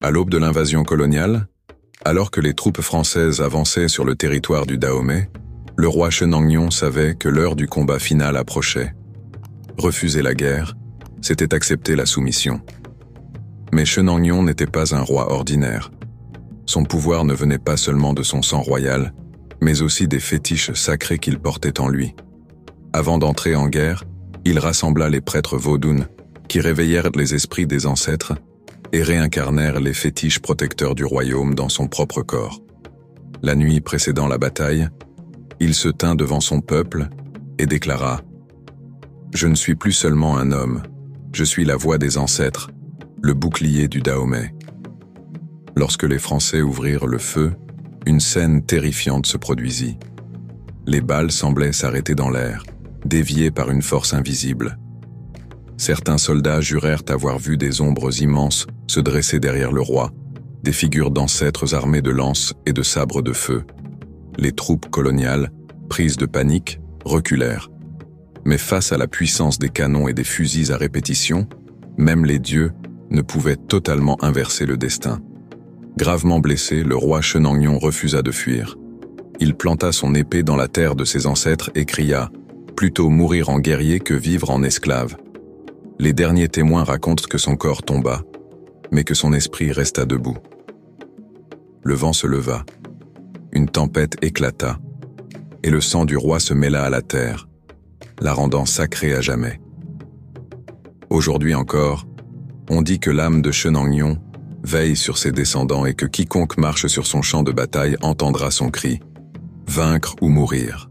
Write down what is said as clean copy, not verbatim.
À l'aube de l'invasion coloniale, alors que les troupes françaises avançaient sur le territoire du Dahomey, le roi Chenangnon savait que l'heure du combat final approchait. Refuser la guerre, c'était accepter la soumission. Mais Chenangnon n'était pas un roi ordinaire. Son pouvoir ne venait pas seulement de son sang royal, mais aussi des fétiches sacrés qu'il portait en lui. Avant d'entrer en guerre, il rassembla les prêtres vaudounes, qui réveillèrent les esprits des ancêtres et réincarnèrent les fétiches protecteurs du royaume dans son propre corps. La nuit précédant la bataille, il se tint devant son peuple et déclara « Je ne suis plus seulement un homme, je suis la voix des ancêtres, le bouclier du Dahomey. » Lorsque les Français ouvrirent le feu, une scène terrifiante se produisit. Les balles semblaient s'arrêter dans l'air, déviées par une force invisible. Certains soldats jurèrent avoir vu des ombres immenses se dresser derrière le roi, des figures d'ancêtres armés de lances et de sabres de feu. Les troupes coloniales, prises de panique, reculèrent. Mais face à la puissance des canons et des fusils à répétition, même les dieux ne pouvaient totalement inverser le destin. Gravement blessé, le roi Chenangnon refusa de fuir. Il planta son épée dans la terre de ses ancêtres et cria « Plutôt mourir en guerrier que vivre en esclave ». Les derniers témoins racontent que son corps tomba, mais que son esprit resta debout. Le vent se leva, une tempête éclata, et le sang du roi se mêla à la terre, la rendant sacrée à jamais. Aujourd'hui encore, on dit que l'âme de Chenangnon veille sur ses descendants et que quiconque marche sur son champ de bataille entendra son cri « Vaincre ou mourir ».